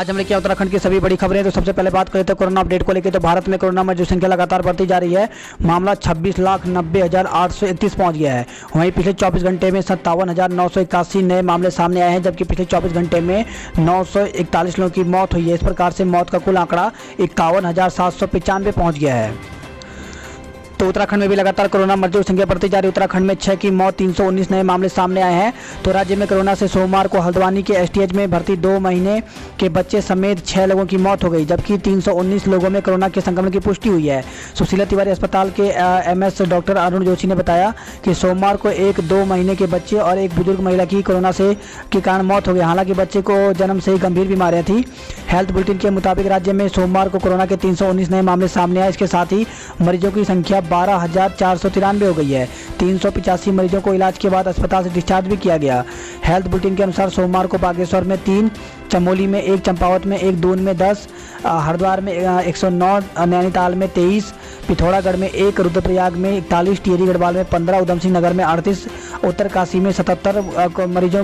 आज हम लेके उत्तराखंड की सभी बड़ी खबरें। तो सबसे पहले बात करें तो कोरोना अपडेट को लेकर। तो भारत में कोरोना मरीजों की संख्या लगातार बढ़ती जा रही है। मामला 26,90,831 पहुंच गया है। वहीं पिछले 24 घंटे में 57,981 नए मामले सामने आए हैं, जबकि पिछले 24 घंटे में 941 लोगों की मौत हुई है। इस प्रकार से मौत का कुल आंकड़ा 51,795 पहुँच गया है। तो उत्तराखंड में भी लगातार कोरोना मरीजों की संख्या बढ़ती जा रही है। उत्तराखंड में 6 की मौत, 319 नए मामले सामने आए हैं। तो राज्य में कोरोना से सोमवार को हल्द्वानी के एसटीएच में भर्ती 2 महीने के बच्चे समेत 6 लोगों की मौत हो गई, जबकि 319 लोगों में कोरोना के संक्रमण की पुष्टि हुई है। सुशीला तिवारी अस्पताल के एमएस डॉक्टर अरुण जोशी ने बताया कि सोमवार को एक 2 महीने के बच्चे और एक बुजुर्ग महिला की कोरोना से के कारण मौत हो गई। हालांकि बच्चे को जन्म से ही गंभीर बीमारियां थी। हेल्थ बुलेटिन के मुताबिक राज्य में सोमवार को कोरोना के 319 नए मामले सामने आए। इसके साथ ही मरीजों की संख्या 12,493 हो गई है। 385 मरीजों को इलाज के बाद अस्पताल से डिस्चार्ज भी किया गया। हेल्थ बुलेटिन के अनुसार सोमवार को बागेश्वर में 3, चमोली में 1, चंपावत में 1, दून में 10, हरिद्वार में 109, नैनीताल में 23, पिथौरागढ़ में 1, रुद्रप्रयाग में 41, टिहरी गढ़वाल में 15, उधम सिंह नगर में 38, उत्तरकाशी में 77 मरीजों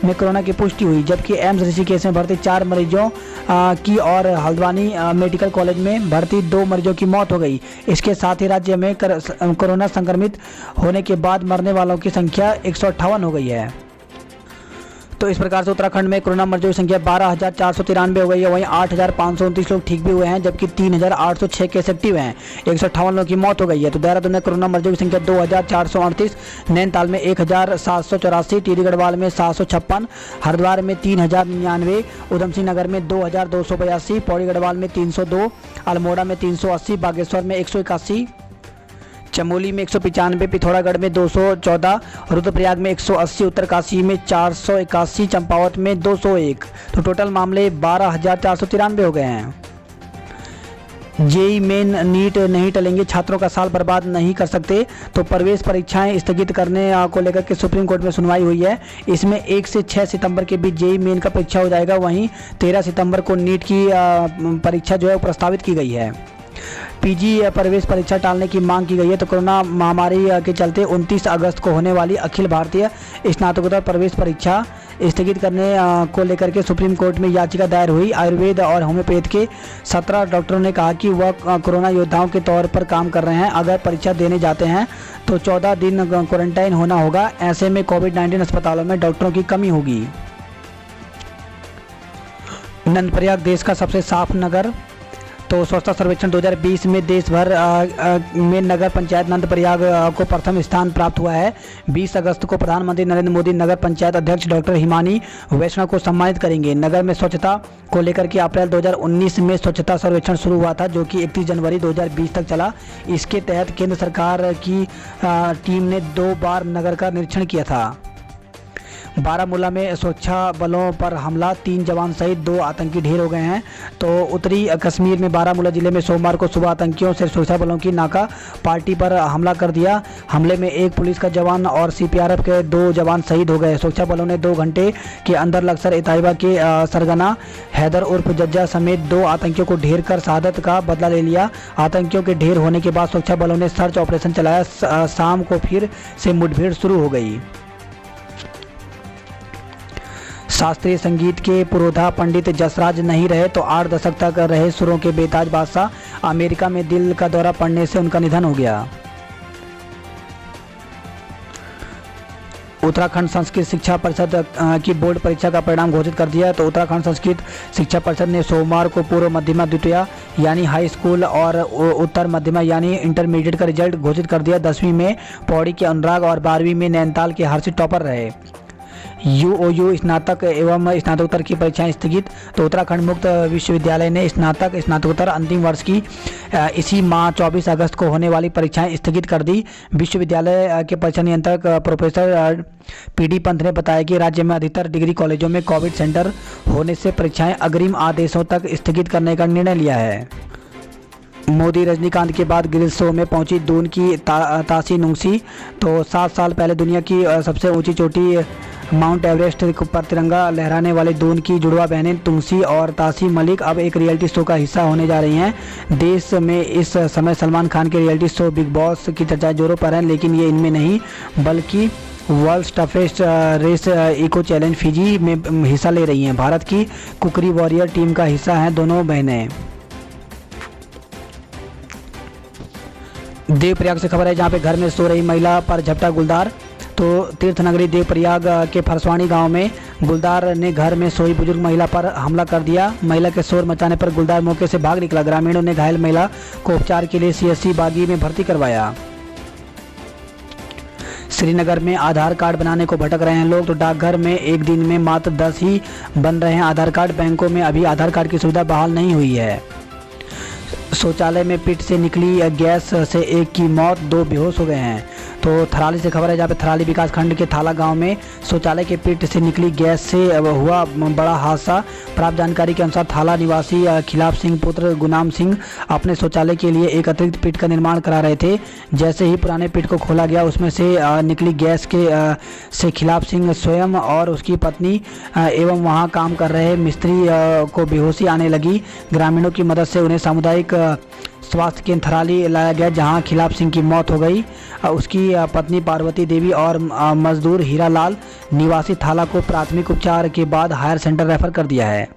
में कोरोना की पुष्टि हुई, जबकि एम्स ऋषिकेश में भर्ती 4 मरीजों की और हल्द्वानी मेडिकल कॉलेज में भर्ती 2 मरीजों की मौत हो गई। इसके साथ ही राज्य में कोरोना संक्रमित होने के बाद मरने वालों की संख्या 158 हो गई है। तो इस प्रकार से उत्तराखंड में कोरोना मरीजों की संख्या 12,493 हो गई है। वहीं 8,529 लोग ठीक भी हुए हैं, जबकि 3,806 केस एक्टिव हैं। 158 लोगों की मौत हो गई है। तो देहरादून में कोरोना मरीजों की संख्या 2,438, नैनीताल में 1,784, टिहरी गढ़वाल में 756, हरिद्वार में 3,099, उधम सिंह नगर में 2,282, पौड़ी गढ़वाल में 302, अल्मोड़ा में 380, बागेश्वर में 181, चमोली में 195, पिथौरागढ़ में 214, रुद्रप्रयाग में 180, उत्तरकाशी में 481, चंपावत में 201। तो टोटल मामले 12,493 हो गए हैं। जेई मेन नीट नहीं टलेंगे, छात्रों का साल बर्बाद नहीं कर सकते। तो प्रवेश परीक्षाएं स्थगित करने को लेकर के सुप्रीम कोर्ट में सुनवाई हुई है। इसमें 1 से 6 सितंबर के बीच जेई मेन का परीक्षा हो जाएगा। वहीं 13 सितंबर को नीट की परीक्षा जो है प्रस्तावित की गई है। पीजी प्रवेश परीक्षा टालने की मांग की गई है। तो कोरोना महामारी के चलते 29 अगस्त को होने वाली अखिल भारतीय स्नातकोत्तर प्रवेश परीक्षा स्थगित करने को लेकर के सुप्रीम कोर्ट में याचिका दायर हुई। आयुर्वेद और होम्योपैथ के 17 डॉक्टरों ने कहा कि वह कोरोना योद्धाओं के तौर पर काम कर रहे हैं। अगर परीक्षा देने जाते हैं तो 14 दिन क्वारंटाइन होना होगा। ऐसे में कोविड-19 अस्पतालों में डॉक्टरों की कमी होगी। नंदप्रयाग देश का सबसे साफ नगर। तो स्वच्छता सर्वेक्षण 2020 में देश भर में नगर पंचायत नंदप्रयाग को प्रथम स्थान प्राप्त हुआ है। 20 अगस्त को प्रधानमंत्री नरेंद्र मोदी नगर पंचायत अध्यक्ष डॉक्टर हिमानी वैष्णव को सम्मानित करेंगे। नगर में स्वच्छता को लेकर के अप्रैल 2019 में स्वच्छता सर्वेक्षण शुरू हुआ था, जो कि 31 जनवरी 2020 तक चला। इसके तहत केंद्र सरकार की टीम ने 2 बार नगर का निरीक्षण किया था। बारामूला में सुरक्षा बलों पर हमला, 3 जवान सहित 2 आतंकी ढेर हो गए हैं। तो उत्तरी कश्मीर में बारामूला जिले में सोमवार को सुबह आतंकियों से सुरक्षा बलों की नाका पार्टी पर हमला कर दिया। हमले में 1 पुलिस का जवान और सीपीआरएफ के 2 जवान शहीद हो गए। सुरक्षा बलों ने 2 घंटे के अंदर लक्सर ए तैयबा के सरगना हैदर उर्फ जज्जा समेत 2 आतंकियों को ढेर कर शहादत का बदला ले लिया। आतंकियों के ढेर होने के बाद सुरक्षा बलों ने सर्च ऑपरेशन चलाया। शाम को फिर से मुठभेड़ शुरू हो गई। शास्त्रीय संगीत के पुरोधा पंडित जसराज नहीं रहे तो 8 दशक तक रहे सुरों के बेताज बादशाह। अमेरिका में दिल का दौरा पड़ने से उनका निधन हो गया। उत्तराखंड संस्कृत शिक्षा परिषद की बोर्ड परीक्षा का परिणाम घोषित कर दिया। तो उत्तराखंड संस्कृत शिक्षा परिषद ने सोमवार को पूर्व मध्यमा द्वितीय यानी हाई स्कूल और उत्तर मध्यमा यानी इंटरमीडिएट का रिजल्ट घोषित कर दिया। 10वीं में पौड़ी के अनुराग और 12वीं में नैनीताल के हर्षित टॉपर रहे। यूओयू स्नातक एवं स्नातकोत्तर की परीक्षाएं स्थगित। तो उत्तराखंड मुक्त विश्वविद्यालय ने स्नातक स्नातकोत्तर अंतिम वर्ष की इसी माह 24 अगस्त को होने वाली परीक्षाएं स्थगित कर दी। विश्वविद्यालय के परीक्षा नियंत्रक प्रोफेसर पीडी पंत ने बताया कि राज्य में अधिकतर डिग्री कॉलेजों में कोविड सेंटर होने से परीक्षाएं अग्रिम आदेशों तक स्थगित करने का निर्णय लिया है। मोदी रजनीकांत के बाद ग्रिल शो में पहुंची दून की तासी नुंगसी। तो 7 साल पहले दुनिया की सबसे ऊंची चोटी माउंट एवरेस्ट पर तिरंगा लहराने वाले दून की जुड़वा बहनें तुंगसी और तासी मलिक अब एक रियलिटी शो का हिस्सा होने जा रही हैं। देश में इस समय सलमान खान के रियलिटी शो बिग बॉस की चर्चा जोरों पर है, लेकिन ये इनमें नहीं बल्कि world toughest race eco challenge Fiji में हिस्सा ले रही हैं। भारत की कुकरी वॉरियर टीम का हिस्सा हैं दोनों बहनें। देवप्रयाग से खबर है जहां पे घर में सो रही महिला पर झपटा गुलदार। तो तीर्थ नगरी देवप्रयाग के फरसवानी गांव में गुलदार ने घर में सोई बुजुर्ग महिला पर हमला कर दिया। महिला के शोर मचाने पर गुलदार मौके से भाग निकला। ग्रामीणों ने घायल महिला को उपचार के लिए CSC बागी में भर्ती करवाया। श्रीनगर में आधार कार्ड बनाने को भटक रहे हैं लोग। तो डाकघर में एक दिन में मात्र 10 ही बन रहे हैं आधार कार्ड। बैंकों में अभी आधार कार्ड की सुविधा बहाल नहीं हुई है। शौचालय में पिट से निकली गैस से एक की मौत, 2 बेहोश हो गए हैं। तो थराली से खबर है जहाँ पे थराली विकास खंड के थाला गांव में शौचालय के पिट से निकली गैस से हुआ बड़ा हादसा। प्राप्त जानकारी के अनुसार थाला निवासी खिलाफ सिंह पुत्र गुनाम सिंह अपने शौचालय के लिए एक अतिरिक्त पिट का निर्माण करा रहे थे। जैसे ही पुराने पिट को खोला गया उसमें से निकली गैस से खिलाफ सिंह स्वयं और उसकी पत्नी एवं वहाँ काम कर रहे मिस्त्री को बेहोशी आने लगी। ग्रामीणों की मदद से उन्हें सामुदायिक स्वास्थ्य केंद्र थराली लाया गया जहां खिलाफ सिंह की मौत हो गई। उसकी पत्नी पार्वती देवी और मजदूर हीरालाल निवासी थाला को प्राथमिक उपचार के बाद हायर सेंटर रेफर कर दिया है।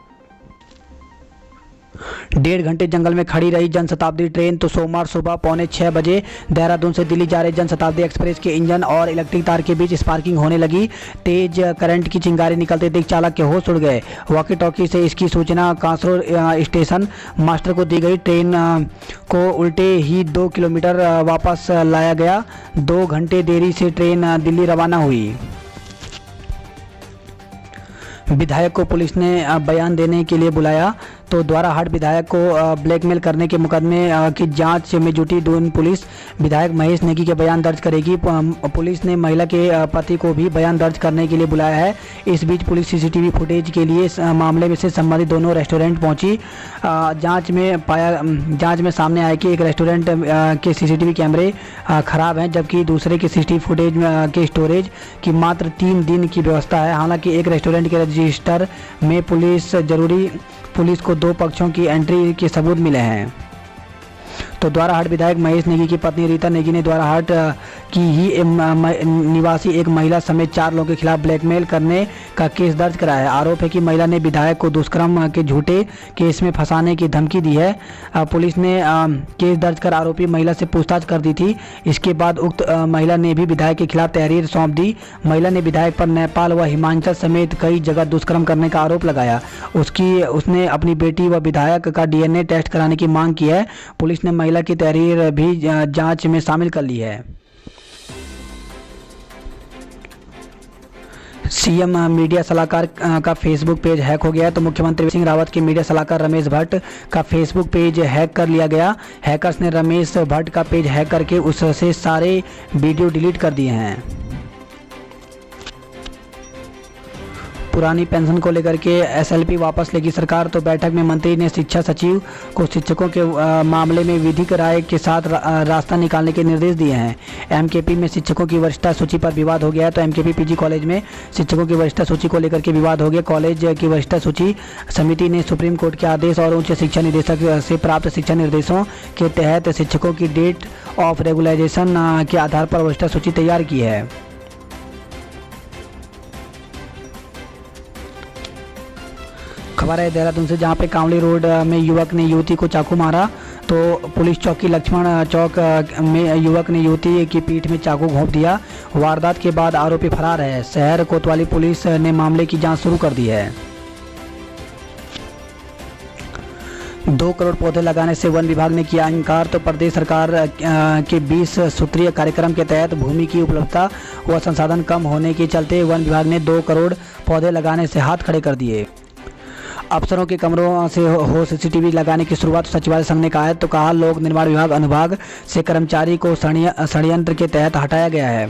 1.5 घंटे जंगल में खड़ी रही जनशताब्दी ट्रेन। तो सोमवार सुबह 5:45 बजे देहरादून से दिल्ली जा रही जनशताब्दी एक्सप्रेस के इंजन और इलेक्ट्रिक तार के बीच स्पार्किंग होने लगी। तेज करंट की चिंगारी निकलते देख चालक के होश उड़ गए। वॉकी टॉकी से इसकी सूचना कांसरो स्टेशन मास्टर को दी गई। ट्रेन को उल्टे ही 2 किलोमीटर वापस लाया गया। 2 घंटे देरी से ट्रेन दिल्ली रवाना हुई। विधायक को पुलिस ने बयान देने के लिए बुलाया। तो द्वाराहाट विधायक को ब्लैकमेल करने के मुकदमे की जांच में जुटी दून पुलिस विधायक महेश नेगी के बयान दर्ज करेगी। पुलिस ने महिला के पति को भी बयान दर्ज करने के लिए बुलाया है। इस बीच पुलिस CCTV फुटेज के लिए मामले में से संबंधित दोनों रेस्टोरेंट पहुंची। जांच में सामने आया कि एक रेस्टोरेंट के CCTV कैमरे खराब हैं जबकि दूसरे के CCTV फुटेज के स्टोरेज की मात्र 3 दिन की व्यवस्था है। हालांकि एक रेस्टोरेंट के रजिस्टर में पुलिस को 2 पक्षों की एंट्री के सबूत मिले हैं। तो द्वाराहाट विधायक महेश नेगी की पत्नी रीता नेगी ने द्वाराहाट की ही निवासी एक महिला समेत 4 लोगों के खिलाफ ब्लैकमेल करने का केस दर्ज कराया है। आरोप है कि महिला ने विधायक को दुष्कर्म के झूठे केस में फंसाने की धमकी दी है। पुलिस ने केस दर्ज कर आरोपी महिला से पूछताछ कर दी थी। इसके बाद उक्त महिला ने भी विधायक के खिलाफ तहरीर सौंप दी। महिला ने विधायक पर नेपाल व हिमाचल समेत कई जगह दुष्कर्म करने का आरोप लगाया। उसने अपनी बेटी व विधायक का DNA टेस्ट कराने की मांग की है। पुलिस ने महिला की तहरीर भी जांच में शामिल कर ली है। CM मीडिया सलाहकार का फेसबुक पेज हैक हो गया है। तो मुख्यमंत्री सिंह रावत के मीडिया सलाहकार रमेश भट्ट का फेसबुक पेज हैक कर लिया गया। हैकर्स ने रमेश भट्ट का पेज हैक करके उससे सारे वीडियो डिलीट कर दिए हैं। पुरानी पेंशन को लेकर के SLP वापस लेगी सरकार। तो बैठक में मंत्री ने शिक्षा सचिव को शिक्षकों के मामले में विधिक राय के साथ रास्ता निकालने के निर्देश दिए हैं। MKP में शिक्षकों की वरिष्ठता सूची पर विवाद हो गया है। तो MKP PG कॉलेज में शिक्षकों की वरिष्ठता सूची को लेकर के विवाद हो गया। कॉलेज की वरिष्ठता सूची समिति ने सुप्रीम कोर्ट के आदेश और उच्च शिक्षा निदेशक से प्राप्त शिक्षा निर्देशों के तहत शिक्षकों की डेट ऑफ रेगुलराइजेशन के आधार पर वरिष्ठता सूची तैयार की है। खबर है देहरादून से जहां पे कांवली रोड में युवक ने युवती को चाकू मारा। तो पुलिस चौकी लक्ष्मण चौक में युवक ने युवती की पीठ में चाकू घोंप दिया। वारदात के बाद आरोपी फरार है। शहर कोतवाली पुलिस ने मामले की जांच शुरू कर दी है। 2 करोड़ पौधे लगाने से वन विभाग ने किया इनकार। तो प्रदेश सरकार के 20 सूत्रीय कार्यक्रम के तहत भूमि की उपलब्धता व संसाधन कम होने के चलते वन विभाग ने 2 करोड़ पौधे लगाने से हाथ खड़े कर दिए। अफसरों के कमरों से हो CCTV लगाने की शुरुआत सचिवालय संघ ने कहा है। तो कहा लोक निर्माण विभाग अनुभाग से कर्मचारी को षड्यंत्र के तहत हटाया गया है।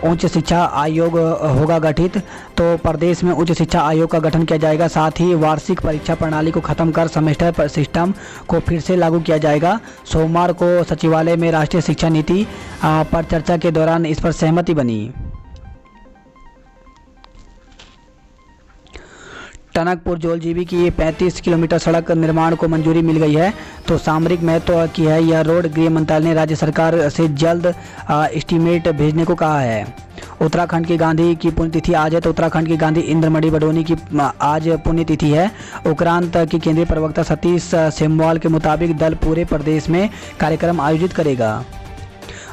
उच्च शिक्षा आयोग होगा गठित। तो प्रदेश में उच्च शिक्षा आयोग का गठन किया जाएगा। साथ ही वार्षिक परीक्षा प्रणाली को खत्म कर सेमेस्टर सिस्टम को फिर से लागू किया जाएगा। सोमवार को सचिवालय में राष्ट्रीय शिक्षा नीति पर चर्चा के दौरान इस पर सहमति बनी। टनकपुर जोलजीबी की 35 किलोमीटर सड़क निर्माण को मंजूरी मिल गई है। तो सामरिक महत्व की है यह रोड। गृह मंत्रालय ने राज्य सरकार से जल्द एस्टीमेट भेजने को कहा है। उत्तराखंड की गांधी की पुण्यतिथि आज है, तो उत्तराखंड की गांधी इंद्रमणि बडोनी की आज पुण्यतिथि है। उपरांत की केंद्रीय प्रवक्ता सतीश सेमवाल के मुताबिक दल पूरे प्रदेश में कार्यक्रम आयोजित करेगा।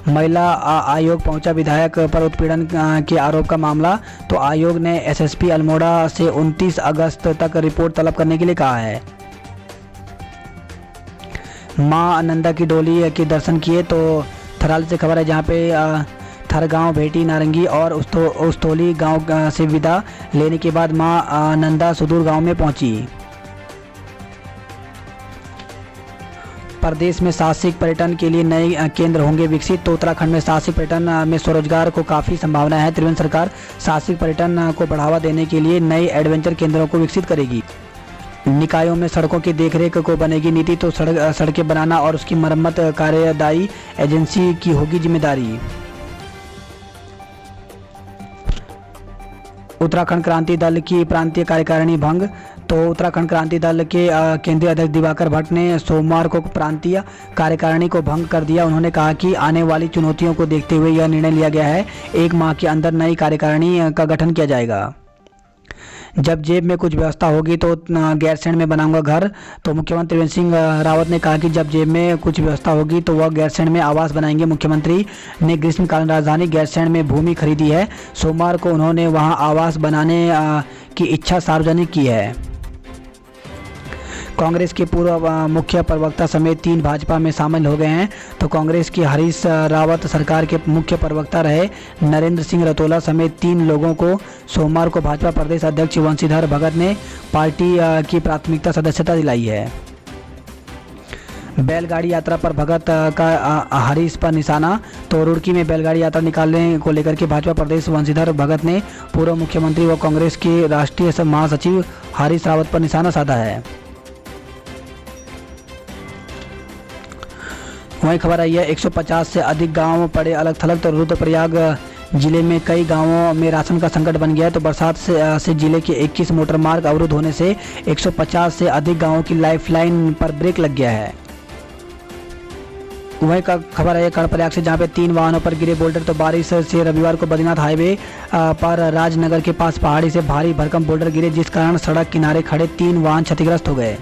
महिला आयोग पहुंचा विधायक पर उत्पीड़न के आरोप का मामला, तो आयोग ने एसएसपी अल्मोड़ा से 29 अगस्त तक रिपोर्ट तलब करने के लिए कहा है। मां नंदा की डोली के दर्शन किए, तो थराल से खबर है जहां पे थरगांव, भेटी, नारंगी और उस्तोली गांव से विदा लेने के बाद मां नंदा सुदूर गांव में पहुंची। प्रदेश में साहसिक पर्यटन के लिए नए केंद्र होंगे विकसित, तो उत्तराखंड में साहसिक पर्यटन में स्वरोजगार को काफ़ी संभावना है। त्रिवेंद्र सरकार साहसिक पर्यटन को बढ़ावा देने के लिए नए एडवेंचर केंद्रों को विकसित करेगी। निकायों में सड़कों की देखरेख को बनेगी नीति, तो सड़कें बनाना और उसकी मरम्मत कार्यदायी एजेंसी की होगी जिम्मेदारी। उत्तराखंड क्रांति दल की प्रांतीय कार्यकारिणी भंग, तो उत्तराखंड क्रांति दल के केंद्रीय अध्यक्ष दिवाकर भट्ट ने सोमवार को प्रांतीय कार्यकारिणी को भंग कर दिया। उन्होंने कहा कि आने वाली चुनौतियों को देखते हुए यह निर्णय लिया गया है, 1 माह के अंदर नई कार्यकारिणी का गठन किया जाएगा। जब जेब में कुछ व्यवस्था होगी तो गैरसैंण में बनाऊंगा घर, तो मुख्यमंत्री त्रिवेंद्र सिंह रावत ने कहा कि जब जेब में कुछ व्यवस्था होगी तो वह गैरसैंण में आवास बनाएंगे। मुख्यमंत्री ने ग्रीष्मकालीन राजधानी गैरसैंण में भूमि खरीदी है। सोमवार को उन्होंने वहां आवास बनाने की इच्छा सार्वजनिक की है। कांग्रेस के पूर्व मुख्य प्रवक्ता समेत 3 भाजपा में शामिल हो गए हैं, तो कांग्रेस की हरीश रावत सरकार के मुख्य प्रवक्ता रहे नरेंद्र सिंह रतोला समेत 3 लोगों को सोमवार को भाजपा प्रदेश अध्यक्ष वंशीधर भगत ने पार्टी की प्राथमिकता सदस्यता दिलाई है। बैलगाड़ी यात्रा पर भगत का हरीश पर निशाना, तो रुड़की में बैलगाड़ी यात्रा निकालने को लेकर के भाजपा प्रदेश वंशीधर भगत ने पूर्व मुख्यमंत्री व कांग्रेस के राष्ट्रीय महासचिव हरीश रावत पर निशाना साधा है। वहीं खबर आई है 150 से अधिक गांव पड़े अलग थलग, तो रुद्रप्रयाग जिले में कई गांवों में राशन का संकट बन गया है। तो बरसात से जिले के 21 मोटर मार्ग अवरुद्ध होने से 150 से अधिक गांवों की लाइफलाइन पर ब्रेक लग गया है। वहीं का खबर है कर्णप्रयाग से, जहां पे 3 वाहनों पर गिरे बोल्डर, तो बारिश से रविवार को बद्रीनाथ हाईवे पर राजनगर के पास पहाड़ी से भारी भरकम बोल्डर गिरे, जिस कारण सड़क किनारे खड़े 3 वाहन क्षतिग्रस्त हो गए।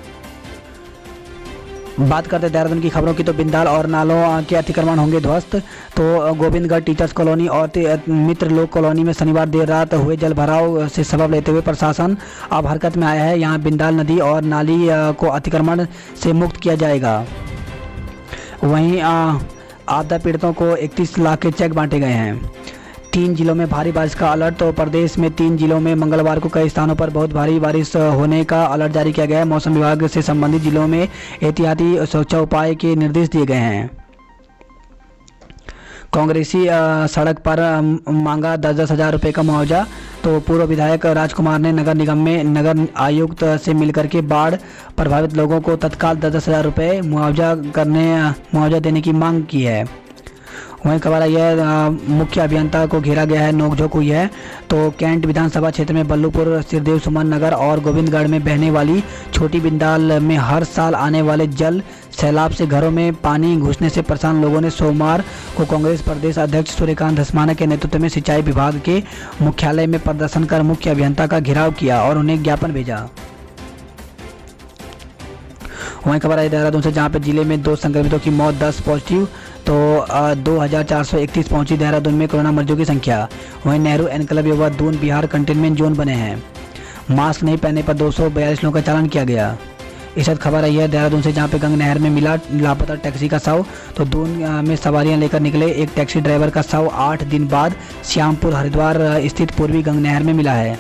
बात करते देहरादून की खबरों की, तो बिंदाल और नालों के अतिक्रमण होंगे ध्वस्त, तो गोविंदगढ़ टीचर्स कॉलोनी और मित्र लोक कॉलोनी में शनिवार देर रात हुए जल भराव से सबब लेते हुए प्रशासन अब हरकत में आया है। यहां बिंदाल नदी और नाली को अतिक्रमण से मुक्त किया जाएगा। वहीं आपदा पीड़ितों को 31 लाख के चेक बांटे गए हैं। 3 जिलों में भारी बारिश का अलर्ट, तो प्रदेश में 3 जिलों में मंगलवार को कई स्थानों पर बहुत भारी बारिश होने का अलर्ट जारी किया गया है। मौसम विभाग से संबंधित जिलों में एहतियाती सुरक्षा उपाय के निर्देश दिए गए हैं। कांग्रेसी सड़क पर मांगा 10-10 हज़ार रुपये का मुआवजा, तो पूर्व विधायक राजकुमार ने नगर निगम में नगर आयुक्त से मिलकर के बाढ़ प्रभावित लोगों को तत्काल 10-10 हज़ार रुपये मुआवजा देने की मांग की है। वहीं खबर आई है मुख्य अभियंता को घेरा गया है, नोकझोंक हुई है। तो कैंट विधानसभा क्षेत्र में बल्लूपुर, सिरदेव सुमन नगर और गोविंदगढ़ में बहने वाली छोटी बिंदाल में हर साल आने वाले जल सैलाब से घरों में पानी घुसने से परेशान लोगों ने सोमवार को कांग्रेस प्रदेश अध्यक्ष सूर्यकांत धस्माना के नेतृत्व में सिंचाई विभाग के मुख्यालय में प्रदर्शन कर मुख्य अभियंता का घेराव किया और उन्हें ज्ञापन भेजा। वहीं खबर आई देहरादून से, जहां पे जिले में 2 संक्रमितों की मौत, 10 पॉजिटिव, तो 2431 पहुंची देहरादून में कोरोना मरीजों की संख्या। वहीं नेहरू एनक्लेव युवा दून बिहार कंटेनमेंट जोन बने हैं। मास्क नहीं पहनने पर 242 लोगों का चालान किया गया। इस वक्त खबर आई है देहरादून से, जहां पे गंग नहर में मिला लापता टैक्सी का शव, तो दून में सवारियां लेकर निकले एक टैक्सी ड्राइवर का शव 8 दिन बाद श्यामपुर हरिद्वार स्थित पूर्वी गंग नहर में मिला है।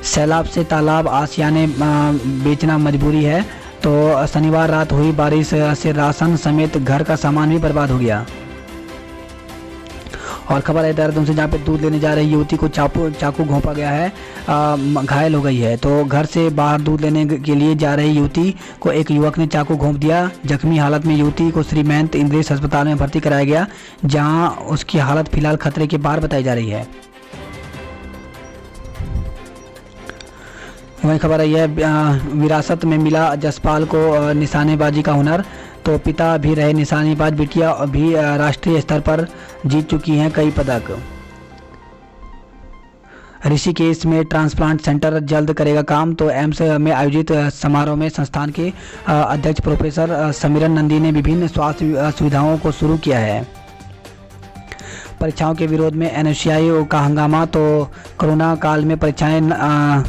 सैलाब से तालाब आशियाने बेचना मजबूरी है, तो शनिवार रात हुई बारिश से राशन समेत घर का सामान भी बर्बाद हो गया। और खबर है देहरादून से, जहाँ पे दूध लेने जा रही युवती को चाकू घोंपा गया है, घायल हो गई है। तो घर से बाहर दूध लेने के लिए जा रही युवती को एक युवक ने चाकू घोंप दिया। जख्मी हालत में युवती को श्री महंत इंद्रेश अस्पताल में भर्ती कराया गया, जहां उसकी हालत फिलहाल खतरे के बाहर बताई जा रही है। वही खबर आई है विरासत में मिला जसपाल को निशानेबाजी का हुनर, तो पिता भी रहे निशानेबाज, बिटिया भी राष्ट्रीय स्तर पर जीत चुकी हैं कई पदक। ऋषिकेश में ट्रांसप्लांट सेंटर जल्द करेगा काम। तो एम्स में आयोजित समारोह में संस्थान के अध्यक्ष प्रोफेसर समीरन नंदी ने विभिन्न स्वास्थ्य सुविधाओं को शुरू किया है। परीक्षाओं के विरोध में एनएसयूआई का हंगामा। तो कोरोना काल में परीक्षाएं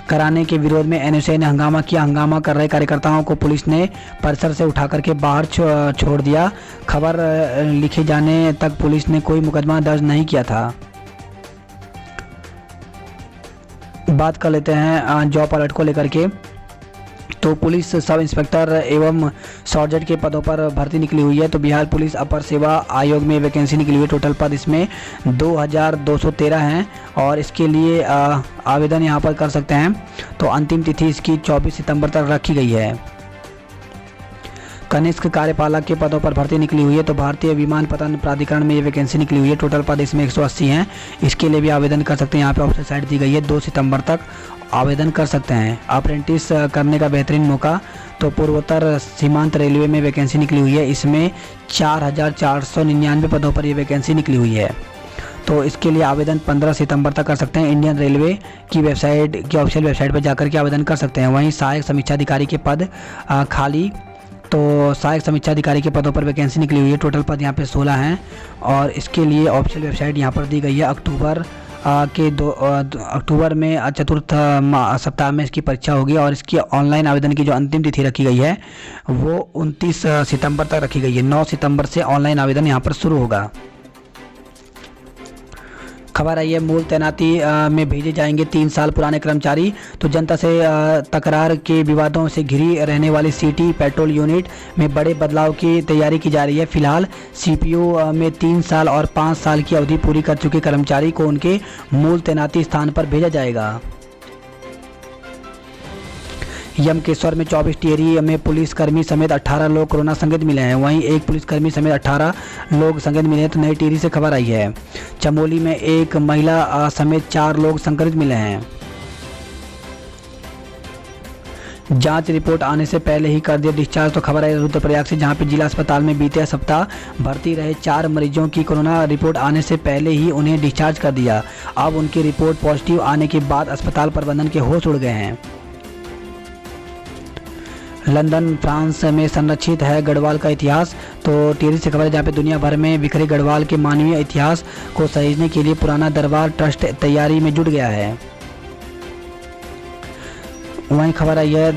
कराने के विरोध में एनएसयूआई ने हंगामा किया। हंगामा कर रहे कार्यकर्ताओं को पुलिस ने परिसर से उठा करके बाहर छोड़ दिया। खबर लिखे जाने तक पुलिस ने कोई मुकदमा दर्ज नहीं किया था। बात कर लेते हैं जॉब अलर्ट को लेकर के। तो पुलिस सब इंस्पेक्टर एवं सर्जेंट के पदों पर भर्ती निकली हुई है। तो बिहार पुलिस अपर सेवा आयोग में वैकेंसी निकली हुई है। टोटल पद इसमें 2213 हैं और इसके लिए आवेदन यहां पर कर सकते हैं। तो अंतिम तिथि इसकी 24 सितंबर तक रखी गई है। कनिष्क कार्यपालक के पदों पर भर्ती निकली हुई है। तो भारतीय विमानपत्तन प्राधिकरण में ये वैकेंसी निकली हुई है। टोटल पद इसमें 180 हैं। इसके लिए भी आवेदन कर सकते हैं। यहाँ पे ऑप्शन साइट दी गई है, 2 सितंबर तक आवेदन कर सकते हैं। अप्रेंटिस करने का बेहतरीन मौका। तो पूर्वोत्तर सीमांत रेलवे में वैकेंसी निकली हुई है। इसमें 4499 पदों पर ये वैकेंसी निकली हुई है। तो इसके लिए आवेदन 15 सितंबर तक कर सकते हैं। इंडियन रेलवे की वेबसाइट की ऑफिशियल वेबसाइट पर जाकर के आवेदन कर सकते हैं। वहीं सहायक समीक्षा अधिकारी के पद खाली। तो सहायक समीक्षा अधिकारी के पदों पर वैकेंसी निकली हुई है। टोटल पद यहाँ पे 16 हैं और इसके लिए ऑफिशियल वेबसाइट यहाँ पर दी गई है। अक्टूबर में चतुर्थ सप्ताह में इसकी परीक्षा होगी और इसकी ऑनलाइन आवेदन की जो अंतिम तिथि रखी गई है वो 29 सितंबर तक रखी गई है। 9 सितंबर से ऑनलाइन आवेदन यहाँ पर शुरू होगा। खबर आई है मूल तैनाती में भेजे जाएंगे 3 साल पुराने कर्मचारी। तो जनता से तकरार के विवादों से घिरी रहने वाली सिटी पेट्रोल यूनिट में बड़े बदलाव की तैयारी की जा रही है। फिलहाल सीपीयू में 3 साल और 5 साल की अवधि पूरी कर चुके कर्मचारी को उनके मूल तैनाती स्थान पर भेजा जाएगा। यमकेश्वर में 24 टिहरी में पुलिसकर्मी समेत 18 लोग कोरोना संक्रमित मिले हैं। वहीं एक पुलिसकर्मी समेत 18 लोग संक्रमित मिले हैं। तो नई टिहरी से खबर आई है। चमोली में एक महिला समेत 4 लोग संक्रमित मिले हैं। जांच रिपोर्ट आने से पहले ही कर दिया डिस्चार्ज। तो खबर है रुद्रप्रयाग से, जहां पे जिला अस्पताल में बीते सप्ताह भर्ती रहे 4 मरीजों की कोरोना रिपोर्ट आने से पहले ही उन्हें डिस्चार्ज कर दिया। अब उनकी रिपोर्ट पॉजिटिव आने के बाद अस्पताल प्रबंधन के होश उड़ गए हैं। लंदन फ्रांस में संरक्षित है गढ़वाल का इतिहास। तो टिहरी से खबर है, जहाँ पे दुनिया भर में बिखरे गढ़वाल के मानवीय इतिहास को सहेजने के लिए पुराना दरबार ट्रस्ट तैयारी में जुट गया है। वहीं खबर आई है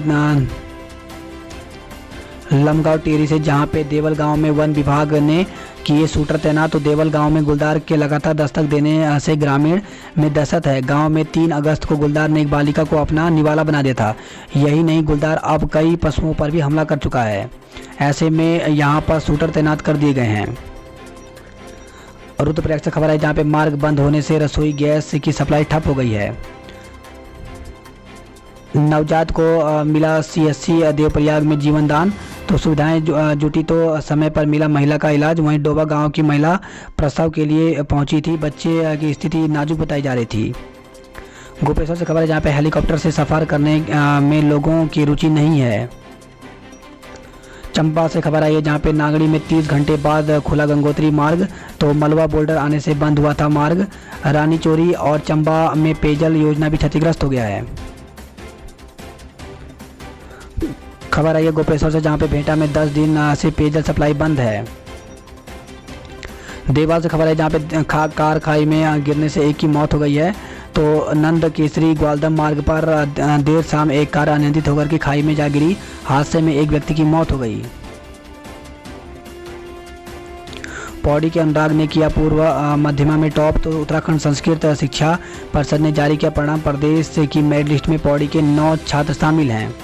लमगांव टिहरी से, जहाँ पे देवल गांव में वन विभाग ने किए शूटर तैनात। तो देवल गांव में गुलदार के लगातार दस्तक देने से ग्रामीण में दहशत है। गांव में 3 अगस्त को गुलदार ने एक बालिका को अपना निवाला बना दिया था। यही नहीं, गुलदार अब कई पशुओं पर भी हमला कर चुका है। ऐसे में यहां पर शूटर तैनात कर दिए गए हैं। रुद्रप्रयाग से खबर है, जहाँ पे मार्ग बंद होने से रसोई गैस की सप्लाई ठप हो गई है। नवजात को मिला सीएससी देवप्रयाग में जीवन दान। तो सुविधाएं जुटी तो समय पर मिला महिला का इलाज। वहीं डोबा गांव की महिला प्रसव के लिए पहुंची थी। बच्चे की स्थिति नाजुक बताई जा रही थी। गोपेश्वर से खबर है, जहां पे हेलीकॉप्टर से सफर करने में लोगों की रुचि नहीं है। चंबा से खबर आई है, जहां पे नागड़ी में 30 घंटे बाद खुला गंगोत्री मार्ग। तो मलबा बोल्डर आने से बंद हुआ था मार्ग। रानी चोरी और चंबा में पेयजल योजना भी क्षतिग्रस्त हो गया है। खबर आई है गोपेश्वर से, जहां पे भेंटा में 10 दिन से पेयजल सप्लाई बंद है। देवाल से खबर है, जहां पे कार खाई में गिरने से एक की मौत हो गई है। तो नंद केसरी ग्वालदम मार्ग पर देर शाम एक कार अनियंत्रित होकर के खाई में जा गिरी। हादसे में एक व्यक्ति की मौत हो गई। पौड़ी के अनुराग ने किया पूर्व मध्यमा में टॉप। तो उत्तराखंड संस्कृत शिक्षा परिषद ने जारी किया परिणाम। प्रदेश की मेरिट लिस्ट में पौड़ी के 9 छात्र शामिल हैं।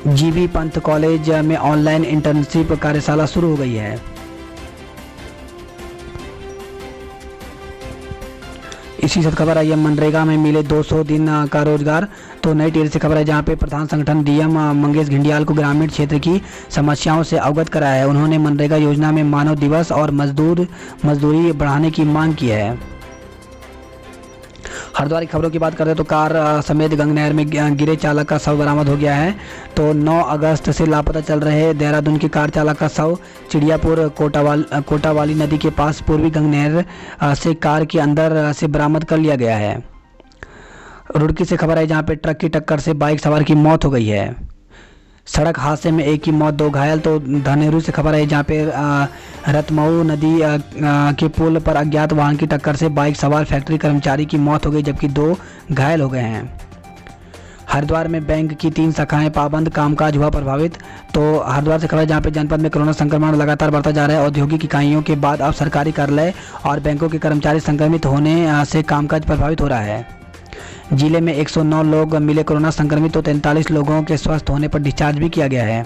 जीबी पंत कॉलेज में ऑनलाइन इंटर्नशिप कार्यशाला शुरू हो गई है। इसी साथ खबर आई है, मनरेगा में मिले 200 दिन का रोजगार। तो नई टिहरी से खबर है, जहां पे प्रधान संगठन डीएम मंगेश घिंडियाल को ग्रामीण क्षेत्र की समस्याओं से अवगत कराया है। उन्होंने मनरेगा योजना में मानव दिवस और मजदूरी बढ़ाने की मांग की है। हरिद्वार की खबरों की बात करें तो कार समेत गंगा नहर में गिरे चालक का शव बरामद हो गया है। तो 9 अगस्त से लापता चल रहे देहरादून के कार चालक का शव चिड़ियापुर कोटावाली नदी के पास पूर्वी गंगा नहर से कार के अंदर से बरामद कर लिया गया है। रुड़की से खबर है जहां पे ट्रक की टक्कर से बाइक सवार की मौत हो गई है। सड़क हादसे में एक की मौत 2 घायल। तो धनेरू से खबर है जहाँ पे रतमऊ नदी के पुल पर अज्ञात वाहन की टक्कर से बाइक सवार फैक्ट्री कर्मचारी की मौत हो गई जबकि 2 घायल हो गए हैं। हरिद्वार में बैंक की 3 शाखाएं पाबंद, कामकाज हुआ प्रभावित। तो हरिद्वार से खबर है जहाँ पे जनपद में कोरोना संक्रमण लगातार बढ़ता जा रहा है। औद्योगिक इकाइयों के बाद अब सरकारी कार्यालय और बैंकों के कर्मचारी संक्रमित होने से कामकाज प्रभावित हो रहा है। जिले में 109 लोग मिले कोरोना संक्रमित। तो 43 लोगों के स्वस्थ होने पर डिस्चार्ज भी किया गया है।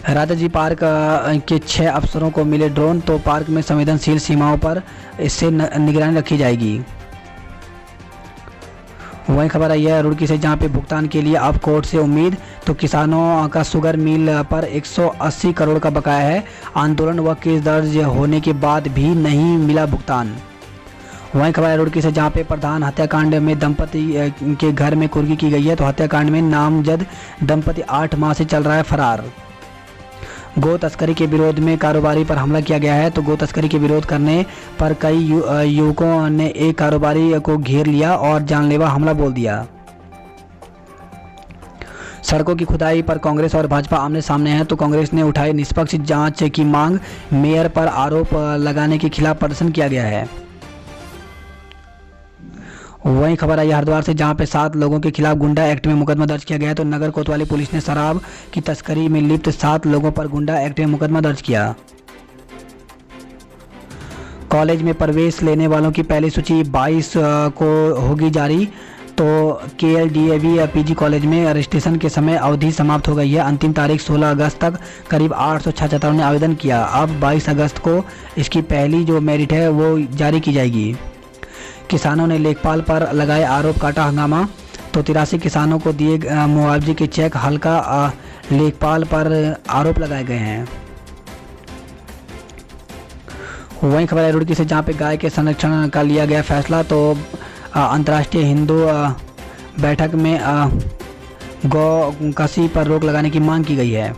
राजा जी पार्क के 6 अफसरों को मिले ड्रोन। तो पार्क में संवेदनशील सीमाओं पर इससे निगरानी रखी जाएगी। वही खबर आई है रुड़की से जहां पे भुगतान के लिए अब कोर्ट से उम्मीद। तो किसानों का शुगर मिल पर 180 करोड़ का बकाया है। आंदोलन व केस दर्ज होने के बाद भी नहीं मिला भुगतान। वहीं खबर है रुड़की से जहां पे प्रधान हत्याकांड में दंपति के घर में कुर्की की गई है। तो हत्याकांड में नामजद दंपति 8 माह से चल रहा है फरार। गो तस्करी के विरोध में कारोबारी पर हमला किया गया है। तो गो तस्करी के विरोध करने पर कई युवकों ने एक कारोबारी को घेर लिया और जानलेवा हमला बोल दिया। सड़कों की खुदाई पर कांग्रेस और भाजपा आमने सामने हैं। तो कांग्रेस ने उठाई निष्पक्ष जांच की मांग। मेयर पर आरोप लगाने के खिलाफ प्रदर्शन किया गया है। वहीं खबर आई हरिद्वार से जहां पे 7 लोगों के खिलाफ गुंडा एक्ट में मुकदमा दर्ज किया गया है। तो नगर कोतवाली पुलिस ने शराब की तस्करी में लिप्त 7 लोगों पर गुंडा एक्ट में मुकदमा दर्ज किया। कॉलेज में प्रवेश लेने वालों की पहली सूची 22 को होगी जारी। तो KLDAV PG कॉलेज में रजिस्ट्रेशन के समय अवधि समाप्त हो गई है। अंतिम तारीख 16 अगस्त तक करीब 800 छात्रों ने आवेदन किया। अब 22 अगस्त को इसकी पहली जो मेरिट है वो जारी की जाएगी। किसानों ने लेखपाल पर लगाए आरोप, काटा हंगामा। तो 83 किसानों को दिए मुआवजे के चेक। हल्का लेखपाल पर आरोप लगाए गए हैं। वहीं खबर है रुड़की से जहां पे गाय के संरक्षण का लिया गया फैसला। तो अंतर्राष्ट्रीय हिंदू बैठक में गौ कसी पर रोक लगाने की मांग की गई है।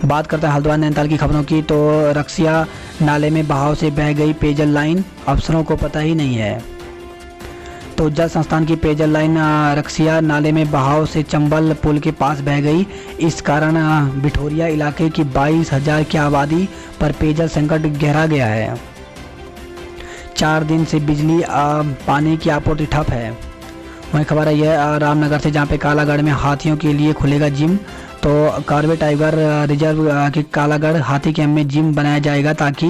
बात करते हैं हल्द्वानी नैनीताल की खबरों की। तो रक्सिया नाले में बहाव से बह गई पेयजल लाइन, अफसरों को पता ही नहीं है। तो जल संस्थान की पेयजल लाइन रक्सिया नाले में बहाव से चंबल पुल के पास बह गई। इस कारण बिठोरिया इलाके की 22,000 की आबादी पर पेयजल संकट गहरा गया है। 4 दिन से बिजली पानी की आपूर्ति ठप है। वहीं खबर है यह रामनगर से जहाँ पे कालागढ़ में हाथियों के लिए खुलेगा जिम। तो कार्बे टाइगर रिजर्व के कालागढ़ हाथी कैंप में जिम बनाया जाएगा ताकि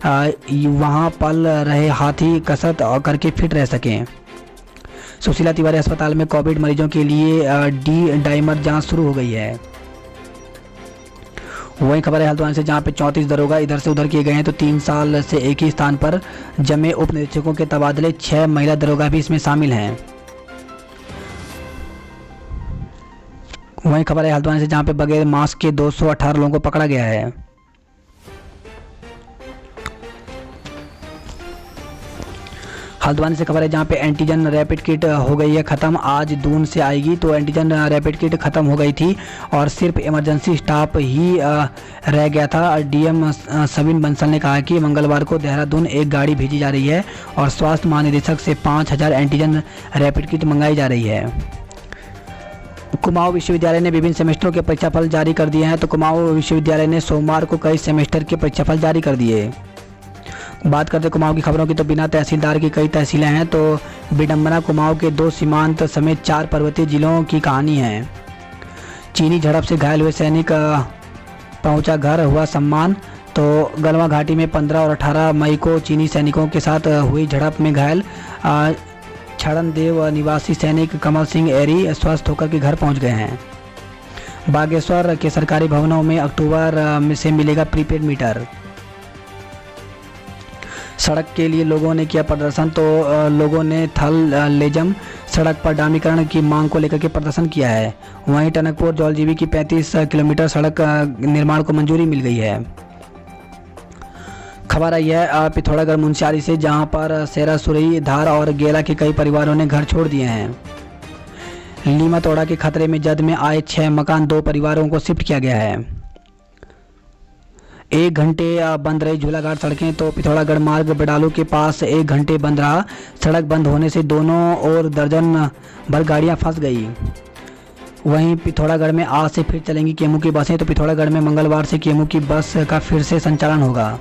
वहां पल रहे हाथी कसरत करके फिट रह सकें। सुशीला तिवारी अस्पताल में कोविड मरीजों के लिए डी डाइमर जांच शुरू हो गई है। वहीं खबर है हल्द्वानी से जहां पे 34 दरोगा इधर से उधर किए गए हैं। तो 3 साल से एक ही स्थान पर जमे उप निरीक्षकों के तबादले, 6 महिला दरोगा भी इसमें शामिल हैं। वहीं खबर है हल्द्वानी से जहां पे बगैर मास्क के 218 लोगों को पकड़ा गया है। हल्द्वानी से खबर है जहां पे एंटीजन रैपिड किट हो गई है ख़त्म, आज दून से आएगी। तो एंटीजन रैपिड किट ख़त्म हो गई थी और सिर्फ इमरजेंसी स्टाफ ही रह गया था। DM सविन बंसल ने कहा कि मंगलवार को देहरादून एक गाड़ी भेजी जा रही है और स्वास्थ्य महानिदेशक से 5000 एंटीजन रैपिड किट मंगाई जा रही है। कुमाऊं विश्वविद्यालय ने विभिन्न सेमेस्टरों के परीक्षाफल जारी कर दिए हैं। तो कुमाऊं विश्वविद्यालय ने सोमवार को कई सेमेस्टर के परीक्षाफल जारी कर दिए। बात करते कुमाऊं की खबरों की। तो बिना तहसीलदार की कई तहसीलें हैं। तो विडंबना कुमाऊं के 2 सीमांत समेत 4 पर्वतीय जिलों की कहानी है। चीनी झड़प से घायल हुए सैनिक पहुंचा घर, हुआ सम्मान। तो गलवा घाटी में 15 और 18 मई को चीनी सैनिकों के साथ हुई झड़प में घायल छड़नदेव निवासी सैनिक कमल सिंह एरी स्वस्थ होकर के घर पहुंच गए हैं। बागेश्वर के सरकारी भवनों में अक्टूबर से मिलेगा प्रीपेड मीटर। सड़क के लिए लोगों ने किया प्रदर्शन। तो लोगों ने थल लेजम सड़क पर डामरीकरण की मांग को लेकर के प्रदर्शन किया है। वहीं टनकपुर जौलजीबी की 35 किलोमीटर सड़क निर्माण को मंजूरी मिल गई है। खबर आई है पिथौरागढ़ मुंशियारी से, जहां पर सेरा, सुरई, धार और गेला के कई परिवारों ने घर छोड़ दिए हैं। लीमातोड़ा के खतरे में जद में आए 6 मकान 2 परिवारों को शिफ्ट किया गया है। 1 घंटे बंद रही झूलाघाट सड़कें, तो पिथौरागढ़ मार्ग बडालू के पास 1 घंटे बंद रहा। सड़क बंद होने से दोनों ओर दर्जन भर गाड़ियां फंस गई। वहीं पिथौरागढ़ में आज से फिर चलेंगी केमू की बसें, तो पिथौरागढ़ में मंगलवार से केमू की बस का फिर से संचालन होगा।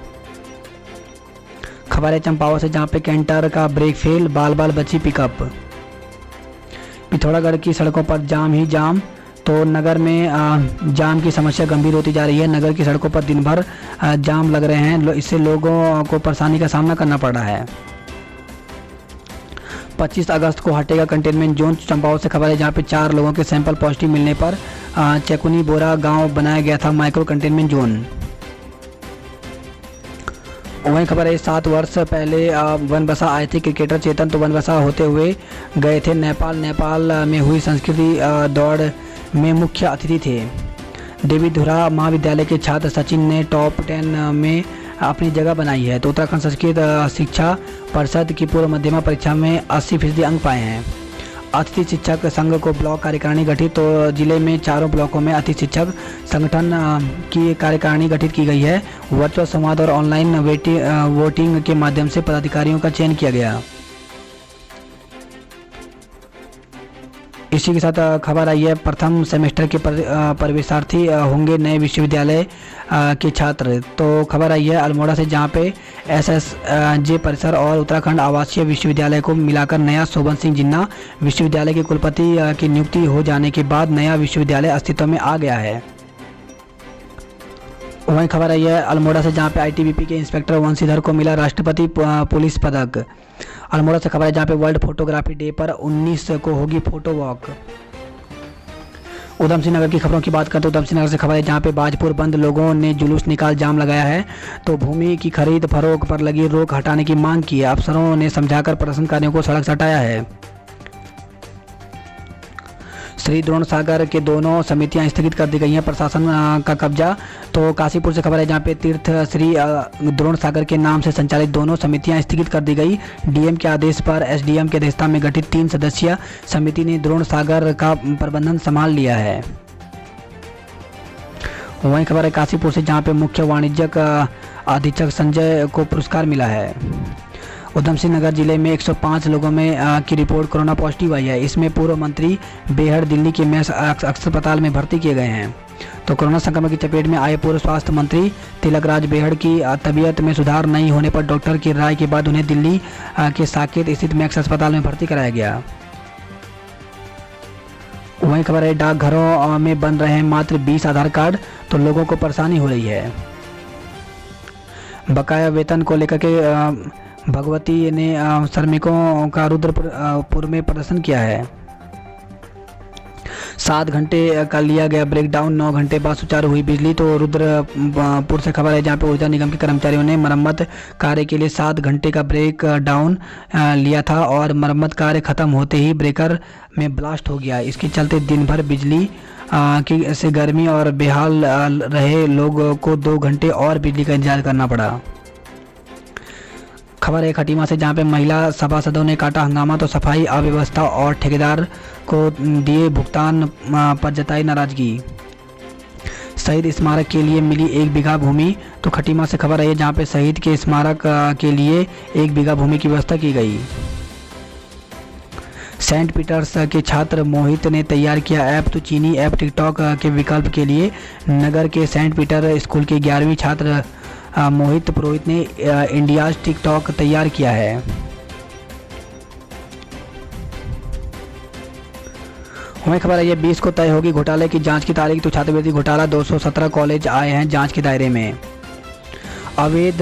खबर है चंपावत से, जहां पे कैंटर का ब्रेक फेल, बाल बाल बची पिकअप। पिथौरागढ़ की सड़कों पर जाम ही जाम, तो नगर में जाम की समस्या गंभीर होती जा रही है। नगर की सड़कों पर दिन भर जाम लग रहे हैं, इससे लोगों को परेशानी का सामना करना पड़ रहा है। 25 अगस्त को हटेगा कंटेनमेंट जोन। चंपावत से खबर है, जहां पे 4 लोगों के सैंपल पॉजिटिव मिलने पर चेकुनी बोरा गांव बनाया गया था माइक्रो कंटेनमेंट जोन। वहीं खबर है 7 वर्ष पहले बनबसा आए थे क्रिकेटर चेतन, तो बनबसा होते हुए गए थे नेपाल। नेपाल में हुई संस्कृति दौड़ में मुख्य अतिथि थे। देवीधुरा महाविद्यालय के छात्र सचिन ने टॉप 10 में अपनी जगह बनाई है। तो उत्तराखंड संस्कृत शिक्षा परिषद की पूर्व मध्यमा परीक्षा में 80% अंक पाए हैं। अतिथि शिक्षक संघ को ब्लॉक कार्यकारिणी गठित, तो जिले में 4 ब्लॉकों में अतिथि शिक्षक संगठन की कार्यकारिणी गठित की गई है। वर्चुअल संवाद और ऑनलाइन वोटिंग के माध्यम से पदाधिकारियों का चयन किया गया। इसी के साथ खबर आई है प्रथम सेमेस्टर के प्रवेशार्थी होंगे नए विश्वविद्यालय के छात्र। तो खबर आई है अल्मोड़ा से, जहां पे SSJ परिसर और उत्तराखंड आवासीय विश्वविद्यालय को मिलाकर नया शोभन सिंह जिन्ना विश्वविद्यालय के कुलपति की नियुक्ति हो जाने के बाद नया विश्वविद्यालय अस्तित्व में आ गया है। वहीं खबर आई है अल्मोड़ा से, जहां पे ITBP के इंस्पेक्टर वंशीधर को मिला राष्ट्रपति पुलिस पदक। अल्मोड़ा से खबर है, जहां पे वर्ल्ड फोटोग्राफी डे पर 19 को होगी फोटो वॉक। उधम सिंह नगर की खबरों की बात करते हैं। उधम सिंह नगर से खबर है, जहां पे बाजपुर बंद लोगों ने जुलूस निकाल जाम लगाया है। तो भूमि की खरीद फरोख्त पर लगी रोक हटाने की मांग की है। अफसरों ने समझाकर प्रदर्शनकारियों को सड़क से हटाया है। श्री द्रोण सागर के दोनों समितियां स्थगित कर दी गई हैं, प्रशासन का कब्जा। तो काशीपुर से खबर है, जहां पे तीर्थ श्री द्रोण सागर के नाम से संचालित दोनों समितियां स्थगित कर दी गई। डीएम के आदेश पर SDM की अध्यक्षता में गठित 3 सदस्यीय समिति ने द्रोण सागर का प्रबंधन संभाल लिया है। वहीं खबर है काशीपुर से, जहां पे मुख्य वाणिज्यिक अधीक्षक संजय को पुरस्कार मिला है। उधम सिंह नगर जिले में 105 लोगों में की रिपोर्ट कोरोना पॉजिटिव आई है। इसमें पूर्व मंत्री बेहड़ दिल्ली के मैक्स अस्पताल में भर्ती किए गए हैं। तो कोरोना संक्रमण की चपेट में आए पूर्व स्वास्थ्य मंत्री तिलकराज बेहड़ की तबीयत में सुधार नहीं होने पर डॉक्टर की राय के बाद उन्हें दिल्ली के साकेत स्थित मैक्स अस्पताल में भर्ती कराया गया। वहीं खबर है डाकघरों में बन रहे हैं मात्र 20 आधार कार्ड, तो लोगों को परेशानी हो रही है। बकाया वेतन को लेकर के भगवती ने श्रमिकों का रुद्रपुर में प्रदर्शन किया है। 7 घंटे का लिया गया ब्रेकडाउन, 9 घंटे बाद सुचारू हुई बिजली। तो रुद्रपुर से खबर है, जहां पे ऊर्जा निगम के कर्मचारियों ने मरम्मत कार्य के लिए 7 घंटे का ब्रेक डाउन लिया था और मरम्मत कार्य खत्म होते ही ब्रेकर में ब्लास्ट हो गया। इसके चलते दिन भर बिजली से गर्मी और बेहाल रहे लोगों को 2 घंटे और बिजली का इंतजार करना पड़ा। खबर है खटीमा से, जहां पे महिला सभासदों ने काटा हंगामा। तो सफाई अव्यवस्था और ठेकेदार को दिए भुगतान पर जताई नाराजगी। शहीद स्मारक के लिए मिली 1 बीघा भूमि। तो खटीमा से खबर है, जहां पे शहीद के स्मारक के लिए 1 बीघा भूमि की व्यवस्था की गई। सेंट पीटर्स के छात्र मोहित ने तैयार किया ऐप। तो चीनी ऐप टिकटॉक के विकल्प के लिए नगर के सेंट पीटर स्कूल के 11वीं छात्र मोहित पुरोहित ने इंडियाज टिकटॉक तैयार किया है। हमें खबर है ये 20 को तय होगी घोटाले की जांच की तारीख। तो छात्रवृत्ति घोटाला 217 कॉलेज आए हैं जांच के दायरे में। अवैध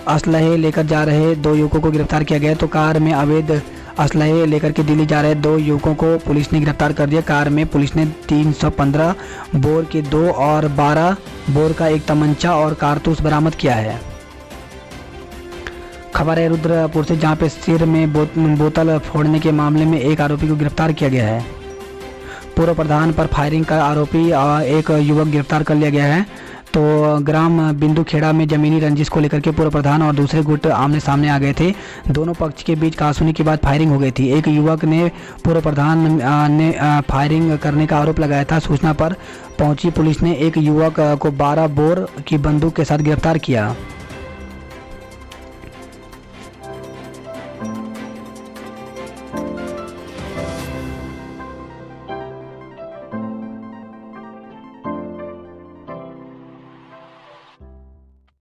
असलहे लेकर जा रहे 2 युवकों को गिरफ्तार किया गया। तो कार में अवैध असलहे लेकर के दिल्ली जा रहे 2 युवकों को पुलिस ने गिरफ्तार कर दिया। कार में पुलिस ने 315 बोर के 2 और 12 बोर का 1 तमंचा और कारतूस बरामद किया है। खबर है रुद्रपुर से, जहां पे सिर में बोतल फोड़ने के मामले में 1 आरोपी को गिरफ्तार किया गया है। पूर्व प्रधान पर फायरिंग का आरोपी एक युवक गिरफ्तार कर लिया गया है। तो ग्राम बिंदु खेड़ा में जमीनी रंजिश को लेकर के पूर्व प्रधान और दूसरे गुट आमने सामने आ गए थे। दोनों पक्ष के बीच कहासुनी के बाद फायरिंग हो गई थी। एक युवक ने पूर्व प्रधान ने फायरिंग करने का आरोप लगाया था। सूचना पर पहुंची पुलिस ने एक युवक को 12 बोर की बंदूक के साथ गिरफ्तार किया।